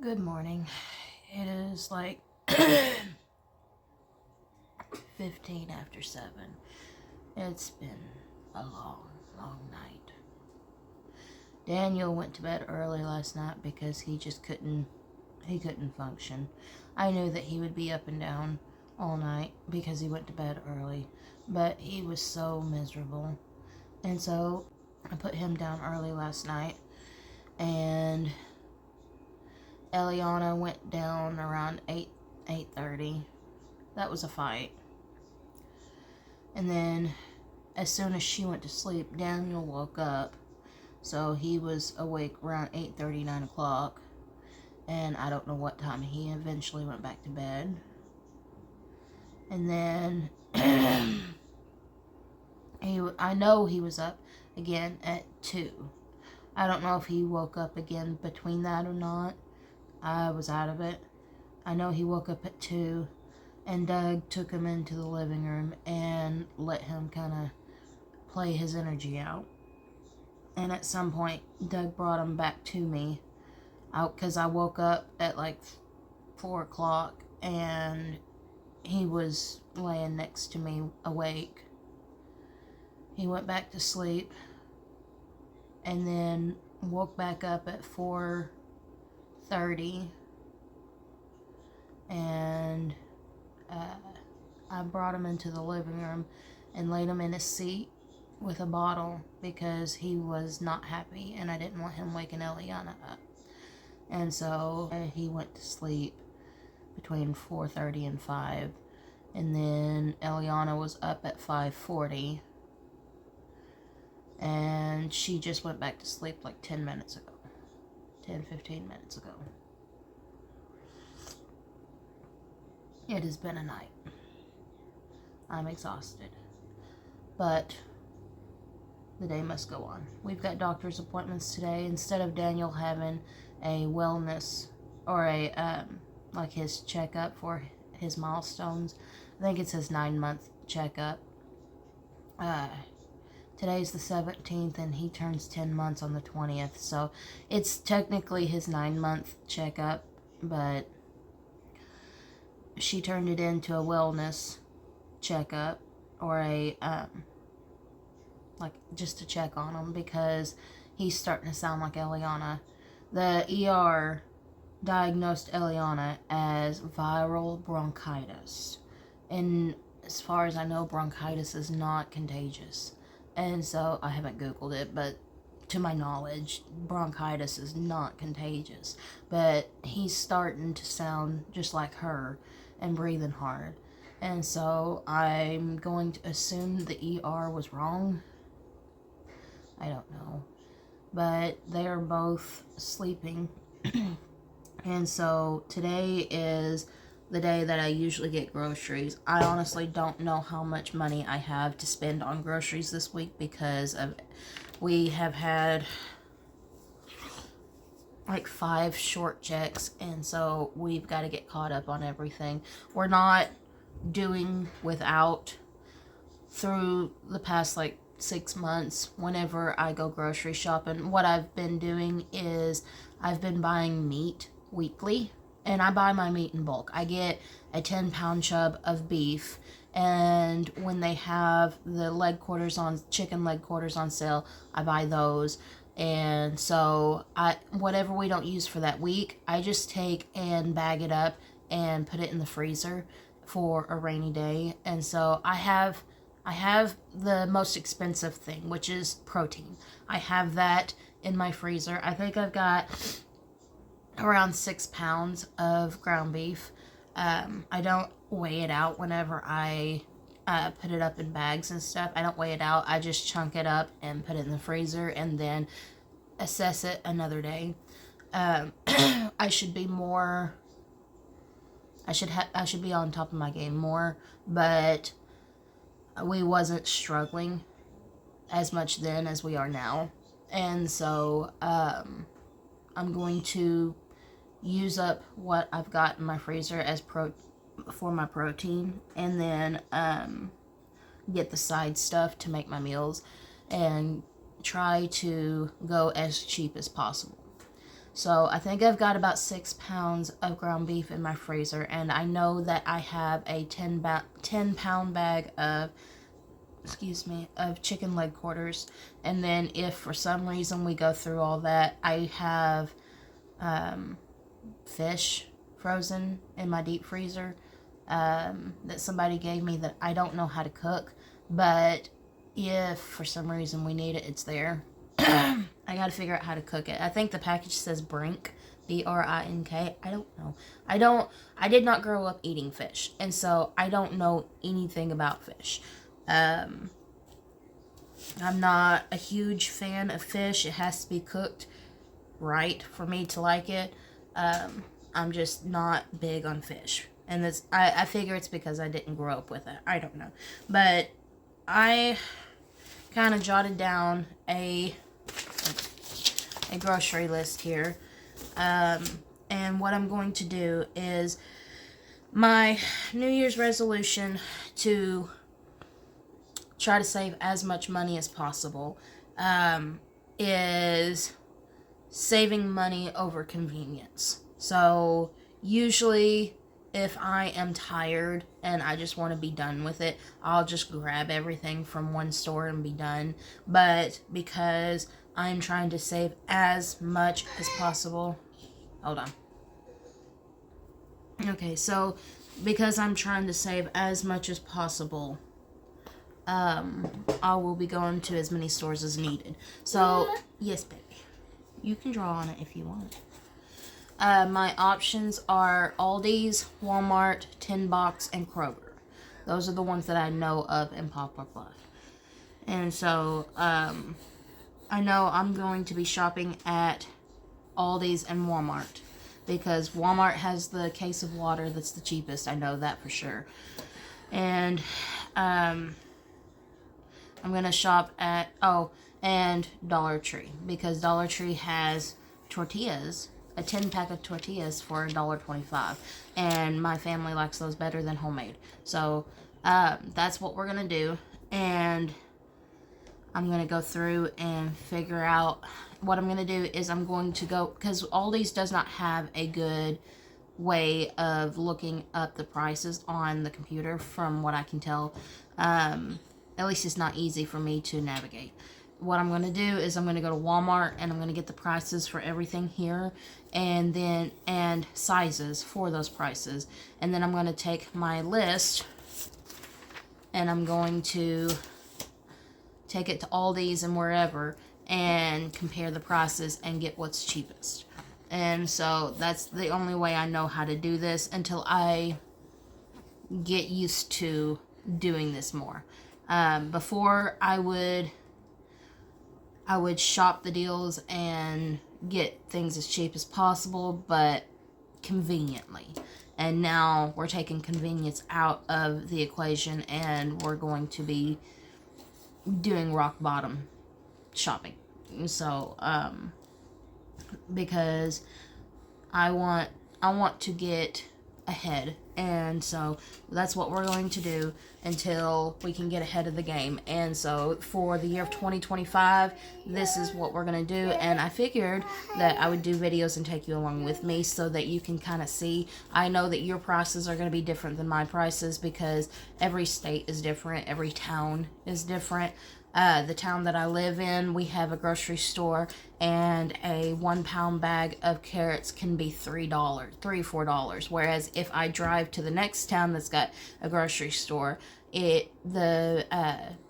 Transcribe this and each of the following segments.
Good morning. It is like 15 after 7. It's been a long, long night. Daniel went to bed early last night because he couldn't function. I knew that he would be up and down all night because he went to bed early, but he was so miserable. And so I put him down early last night, and Eliana went down around 8:30. That was a fight. And then as soon as she went to sleep, Daniel woke up. So he was awake around 8:30, 9 o'clock. And I don't know what time he eventually went back to bed. And then I know he was up again at 2. I don't know if he woke up again between that or not. I was out of it. I know he woke up at 2, and Doug took him into the living room and let him kind of play his energy out. And at some point, Doug brought him back to me, because I woke up at like 4 o'clock, and he was laying next to me awake. He went back to sleep, and then woke back up at 4:30, and I brought him into the living room and laid him in his seat with a bottle because he was not happy and I didn't want him waking Eliana up. And so he went to sleep between 4:30 and 5, and then Eliana was up at 5:40, and she just went back to sleep like 10 minutes ago. 10-15 minutes ago. It has been a night. I'm exhausted. But the day must go on. We've got doctor's appointments today. Instead of Daniel having a wellness or a like his checkup for his milestones, I think it's his 9-month checkup. Today's the 17th, and he turns 10 months on the 20th. So it's technically his 9-month checkup, but she turned it into a wellness checkup, or a like just to check on him because he's starting to sound like Eliana. The ER diagnosed Eliana as viral bronchitis, and as far as I know, bronchitis is not contagious. And so I haven't Googled it, but to my knowledge, bronchitis is not contagious. But he's starting to sound just like her and breathing hard. And so I'm going to assume the ER was wrong. I don't know. But they are both sleeping. And so today is the day that I usually get groceries. I honestly don't know how much money I have to spend on groceries this week because we have had like 5 short checks, and so we've got to get caught up on everything. We're not doing without through the past like 6 months. Whenever I go grocery shopping, what I've been doing is I've been buying meat weekly. And I buy my meat in bulk. I get a 10-pound chub of beef, and when they have the chicken leg quarters on sale, I buy those. And so whatever we don't use for that week, I just take and bag it up and put it in the freezer for a rainy day. And so I have the most expensive thing, which is protein. I have that in my freezer. I think I've got around 6 pounds of ground beef. I don't weigh it out whenever I put it up in bags and stuff. I don't weigh it out. I just chunk it up and put it in the freezer and then assess it another day. I should be more. I should be on top of my game more, but we wasn't struggling as much then as we are now, and so I'm going to use up what I've got in my freezer as for my protein, and then get the side stuff to make my meals and try to go as cheap as possible. So I think I've got about 6 pounds of ground beef in my freezer, and I know that I have a 10-pound bag of, of chicken leg quarters. And then if for some reason we go through all that, I have fish frozen in my deep freezer that somebody gave me that I don't know how to cook, but if for some reason we need it, it's there. I gotta figure out how to cook it. I think the package says brink, B-R-I-N-K. I don't know. I did not grow up eating fish, and so I don't know anything about fish. I'm not a huge fan of fish. It has to be cooked right for me to like it. I'm just not big on fish. And this, I figure it's because I didn't grow up with it. I don't know. But I kind of jotted down a grocery list here. And what I'm going to do is my New Year's resolution to try to save as much money as possible is saving money over convenience. So usually if I am tired and I just want to be done with it, I'll just grab everything from one store and be done. But because I'm trying to save as much as possible, hold on. Okay, so because I'm trying to save as much as possible, I will be going to as many stores as needed. So, yes, baby. You can draw on it if you want. My options are Aldi's, Walmart, Tin Box, and Kroger. Those are the ones that I know of in Poplar Bluff. And so, I know I'm going to be shopping at Aldi's and Walmart, because Walmart has the case of water that's the cheapest. I know that for sure. And, I'm going to shop at, and Dollar Tree, because Dollar Tree has tortillas, a 10-pack of tortillas for $1.25, and my family likes those better than homemade. So that's what we're gonna do, and I'm gonna go through and figure out what I'm gonna do. Is I'm going to go, because Aldi's does not have a good way of looking up the prices on the computer, from what I can tell. At least it's not easy for me to navigate. What I'm going to do is I'm going to go to Walmart and I'm going to get the prices for everything here, and sizes for those prices. And then I'm going to take my list and I'm going to take it to Aldi's and wherever and compare the prices and get what's cheapest. And so that's the only way I know how to do this until I get used to doing this more. Before I would shop the deals and get things as cheap as possible, but conveniently. And now we're taking convenience out of the equation, and we're going to be doing rock bottom shopping. So, because I want to get ahead, and so that's what we're going to do until we can get ahead of the game. And so for the year of 2025, this is what we're going to do. And I figured that I would do videos and take you along with me so that you can kind of see. I know that your prices are going to be different than my prices, because every state is different, every town is different. The town that I live in, we have a grocery store, and a 1 pound bag of carrots can be $4. Whereas if I drive to the next town that's got a grocery store, the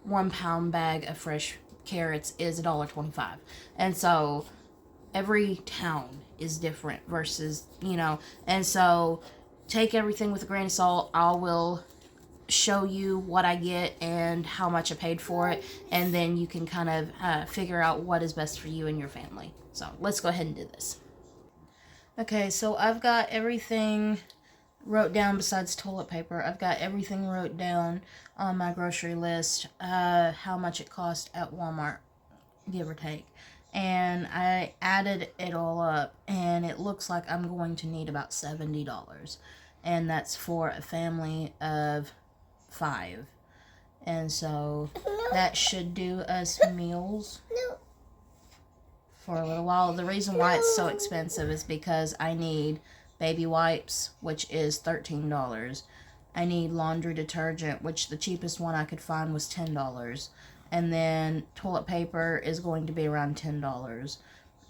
1 pound bag of fresh carrots is $1.25. And so every town is different versus, and so take everything with a grain of salt. I will show you what I get and how much I paid for it, and then you can kind of figure out what is best for you and your family. So let's go ahead and do this. Okay, so I've got everything wrote down besides toilet paper. I've got everything wrote down on my grocery list, how much it cost at Walmart, give or take. And I added it all up, and it looks like I'm going to need about $70. And that's for a family of 5. And so that should do us meals for a little while. The reason why it's so expensive is because I need baby wipes, which is $13. I need laundry detergent, which the cheapest one I could find was $10. And then toilet paper is going to be around $10.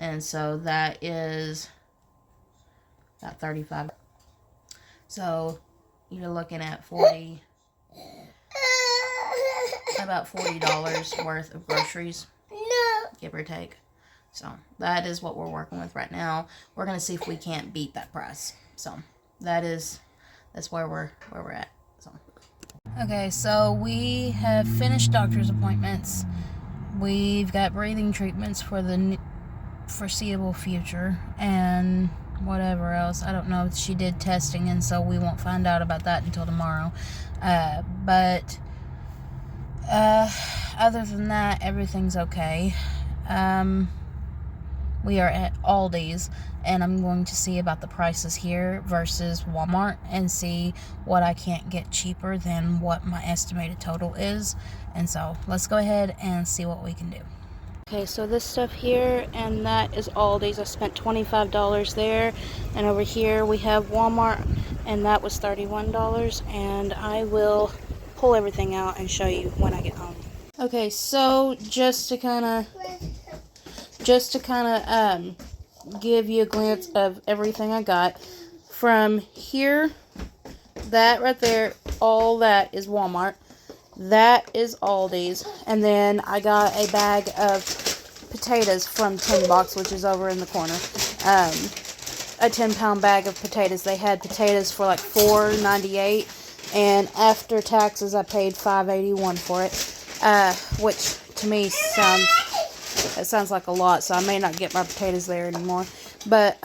And so that is about 35. So you're looking at about $40 worth of groceries, give or take. So that is what we're working with right now. We're gonna see if we can't beat that price. So that's where we're at. So okay, so we have finished doctor's appointments. We've got breathing treatments for the foreseeable future and whatever else. I don't know. She did testing, and so we won't find out about that until tomorrow. But other than that, everything's okay. We are at Aldi's, and I'm going to see about the prices here versus Walmart and see what I can't get cheaper than what my estimated total is. And so let's go ahead and see what we can do. Okay, so this stuff here, and that is Aldi's. I spent $25 there, and over here we have Walmart, and that was $31, and I will pull everything out and show you when I get home. Okay, so just to kind of give you a glance of everything I got from here, that right there, all that is Walmart. That is Aldi's. And then I got a bag of potatoes from Tin Box, which is over in the corner. A 10-pound bag of potatoes. They had potatoes for like $4.98, and after taxes I paid $5.81 for it, which to me sounds like a lot, so I may not get my potatoes there anymore. But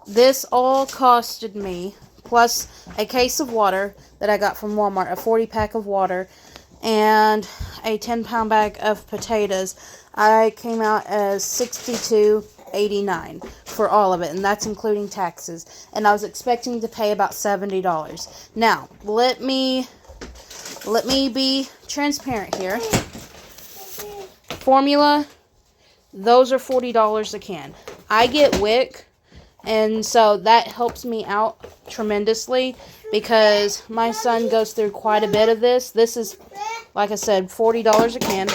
this all costed me, plus a case of water that I got from Walmart, a 40-pack of water, and a 10-pound bag of potatoes. I came out as $62.89 for all of it, and that's including taxes. And I was expecting to pay about $70. Now, let me be transparent here. Formula, those are $40 a can. I get WIC, and so that helps me out tremendously because my son goes through quite a bit of this. This is, like I said, $40 a can.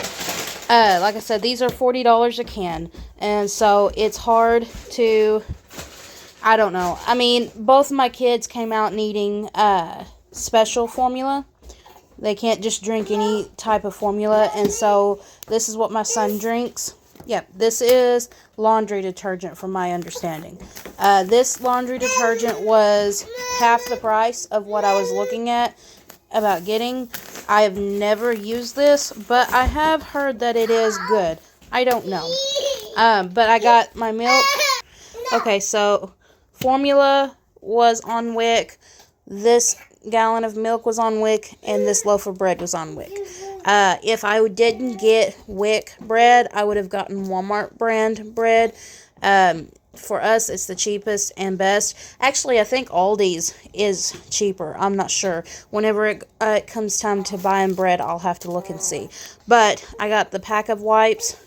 Like I said, these are $40 a can, and so it's hard to, I don't know. I mean, both of my kids came out needing special formula. They can't just drink any type of formula, and so this is what my son drinks. Yep, this is laundry detergent from my understanding. This laundry detergent was half the price of what I was looking at about getting. I have never used this, but I have heard that it is good. I don't know. But I got my milk. Okay, so formula was on WIC. This gallon of milk was on WIC, and this loaf of bread was on WIC. If I didn't get WIC bread, I would have gotten Walmart brand bread. For us, it's the cheapest and best. Actually, I think Aldi's is cheaper. I'm not sure. Whenever it comes time to buying bread, I'll have to look and see. But I got the pack of wipes.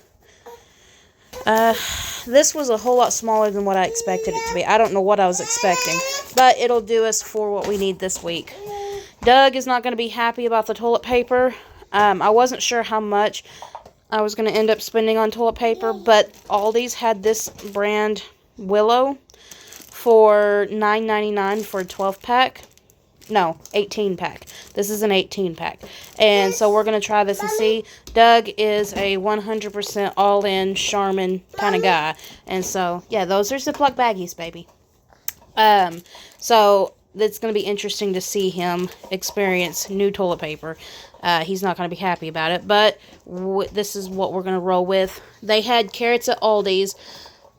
This was a whole lot smaller than what I expected it to be. I don't know what I was expecting, but it'll do us for what we need this week. Doug is not going to be happy about the toilet paper. I wasn't sure how much I was going to end up spending on toilet paper, but Aldi's had this brand Willow for $9.99 for a 12-pack. No, 18-pack. This is an 18-pack. And so we're going to try this and see. Doug is a 100% all-in Charmin kind of guy. And so, yeah, those are Ziploc baggies, baby. So it's going to be interesting to see him experience new toilet paper. He's not going to be happy about it, but this is what we're going to roll with. They had carrots at Aldi's.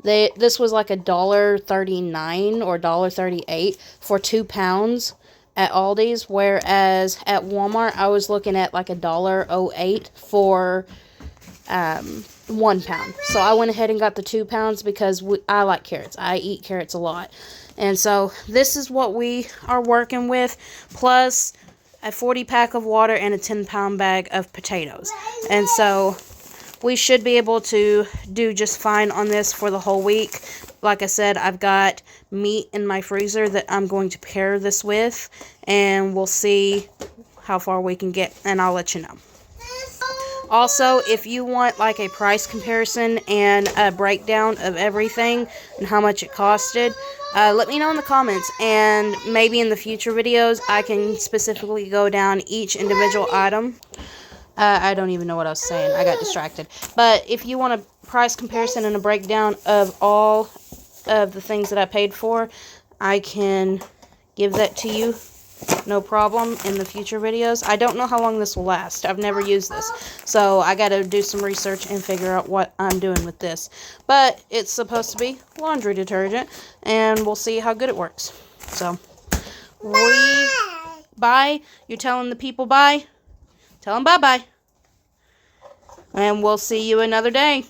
This was like $1.39 or $1.38 for 2 pounds at Aldi's, whereas at Walmart I was looking at like $1.08 for 1 pound. So I went ahead and got the 2 pounds because I like carrots. I eat carrots a lot. And so this is what we are working with, plus a 40-pack of water and a 10-pound bag of potatoes. And so we should be able to do just fine on this for the whole week. Like I said, I've got meat in my freezer that I'm going to pair this with, and we'll see how far we can get, and I'll let you know. Also, if you want like a price comparison and a breakdown of everything and how much it costed, let me know in the comments, and maybe in the future videos I can specifically go down each individual item. I don't even know what I was saying. I got distracted. But if you want a price comparison and a breakdown of all of the things that I paid for, I can give that to you. No problem in the future videos. I don't know how long this will last. I've never used this. So I got to do some research and figure out what I'm doing with this. But it's supposed to be laundry detergent. And we'll see how good it works. So, bye. You're telling the people bye? Tell them bye-bye. And we'll see you another day.